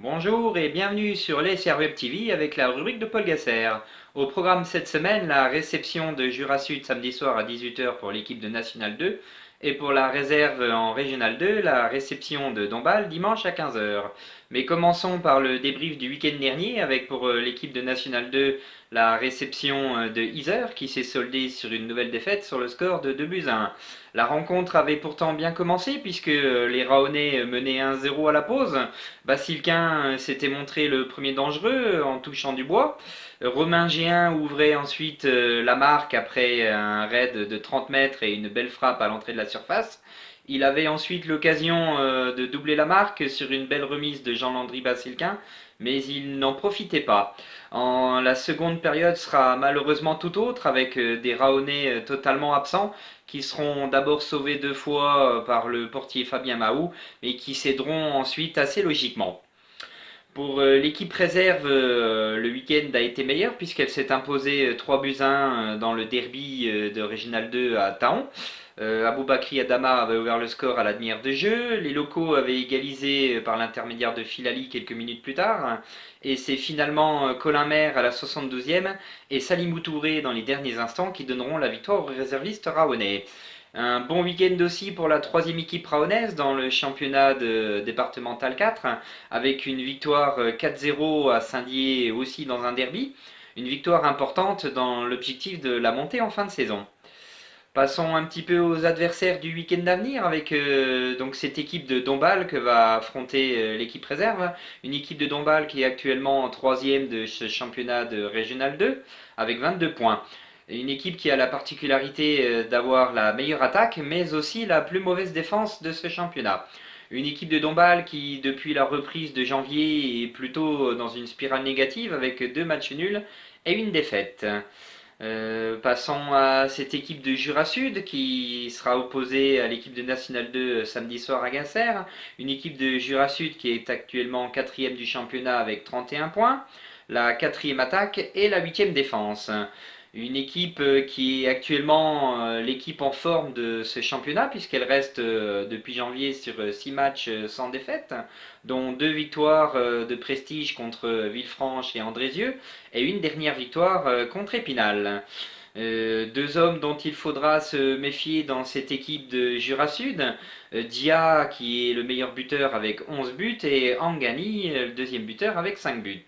Bonjour et bienvenue sur les Web TV avec la rubrique de Paul Gasser. Au programme cette semaine, la réception de Jura Sud samedi soir à 18 h pour l'équipe de National 2 et pour la réserve en Régional 2, la réception de Dombasle dimanche à 15 h. Mais commençons par le débrief du week-end dernier avec pour l'équipe de National 2 la réception de Iser qui s'est soldée sur une nouvelle défaite sur le score de 2 buts à 1. La rencontre avait pourtant bien commencé puisque les Raonais menaient 1-0 à la pause. Basilquin s'était montré le premier dangereux en touchant du bois. Romain Géin ouvrait ensuite la marque après un raid de 30 mètres et une belle frappe à l'entrée de la surface. Il avait ensuite l'occasion de doubler la marque sur une belle remise de Jean-Landry Basilquin, mais il n'en profitait pas. La seconde période sera malheureusement tout autre, avec des Raonais totalement absents, qui seront d'abord sauvés 2 fois par le portier Fabien Mahou, mais qui céderont ensuite assez logiquement. Pour l'équipe réserve, le week-end a été meilleur puisqu'elle s'est imposée 3 buts à 1 dans le derby de Régional 2 à Taon. Aboubakri Adama avait ouvert le score à la demi-heure de jeu. Les locaux avaient égalisé par l'intermédiaire de Filali quelques minutes plus tard. Et c'est finalement Colin Maire à la 72e et Salimou Touré dans les derniers instants qui donneront la victoire aux réservistes raonais. Un bon week-end aussi pour la troisième équipe raonaise dans le championnat départemental 4, avec une victoire 4-0 à Saint-Dié aussi dans un derby. Une victoire importante dans l'objectif de la montée en fin de saison. Passons un petit peu aux adversaires du week-end à venir avec donc cette équipe de Dombasle que va affronter l'équipe réserve. Une équipe de Dombasle qui est actuellement en troisième de ce championnat de Régional 2 avec 22 points. Une équipe qui a la particularité d'avoir la meilleure attaque mais aussi la plus mauvaise défense de ce championnat. Une équipe de Dombasle qui, depuis la reprise de janvier, est plutôt dans une spirale négative avec 2 matchs nuls et une défaite. Passons à cette équipe de Jura Sud qui sera opposée à l'équipe de National 2 samedi soir à Gasser. Une équipe de Jura Sud qui est actuellement quatrième du championnat avec 31 points, la quatrième attaque et la huitième défense. Une équipe qui est actuellement l'équipe en forme de ce championnat puisqu'elle reste depuis janvier sur 6 matchs sans défaite, dont 2 victoires de prestige contre Villefranche et Andrézieux et une dernière victoire contre Épinal. 2 hommes dont il faudra se méfier dans cette équipe de Jura Sud, Dia qui est le meilleur buteur avec 11 buts et Angani le deuxième buteur avec 5 buts.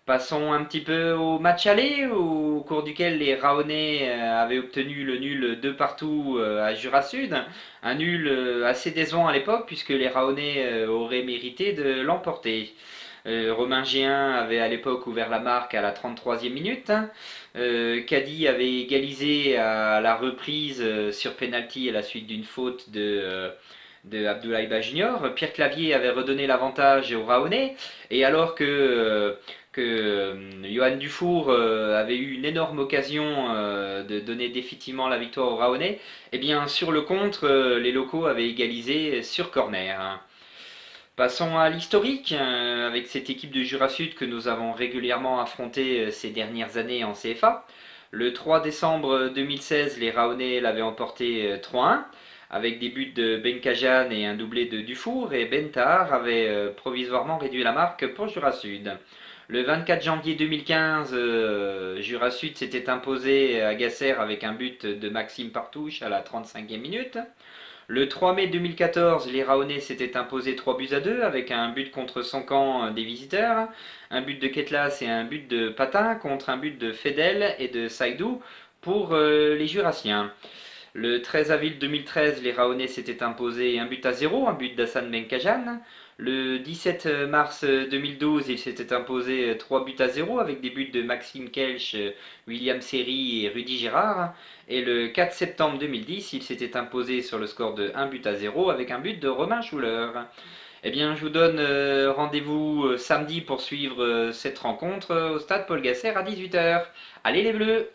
Passons un petit peu au match aller, au cours duquel les Raonais avaient obtenu le nul 2 partout à Jura Sud. Un nul assez décevant à l'époque, puisque les Raonais auraient mérité de l'emporter. Romain Géin avait à l'époque ouvert la marque à la 33e minute. Caddy avait égalisé à la reprise sur penalty à la suite d'une faute de Abdoulaye Ba Junior. Pierre Clavier avait redonné l'avantage aux Raonais. Et alors que Johan Dufour avait eu une énorme occasion de donner définitivement la victoire aux Raonais, et bien sur le contre, les locaux avaient égalisé sur corner. Passons à l'historique, avec cette équipe de Jura Sud que nous avons régulièrement affrontée ces dernières années en CFA. Le 3 décembre 2016, les Raonais l'avaient emporté 3-1, avec des buts de Benkajan et un doublé de Dufour, et Bentard avait provisoirement réduit la marque pour Jura Sud. Le 24 janvier 2015, Jura Sud s'était imposé à Gasser avec un but de Maxime Partouche à la 35e minute. Le 3 mai 2014, les Raonais s'étaient imposés 3 buts à 2 avec un but contre son camp des visiteurs, un but de Ketlas et un but de Patin contre un but de Fedel et de Saïdou pour les Jurassiens. Le 13 avril 2013, les Raonais s'étaient imposés 1 but à 0, un but d'Hassan Benkajan. Le 17 mars 2012, ils s'étaient imposés 3 buts à 0 avec des buts de Maxime Kelch, William Seri et Rudy Gérard. Et le 4 septembre 2010, ils s'étaient imposés sur le score de 1 but à 0 avec un but de Romain Schuller. Eh bien, je vous donne rendez-vous samedi pour suivre cette rencontre au stade Paul Gasser à 18 h. Allez les Bleus!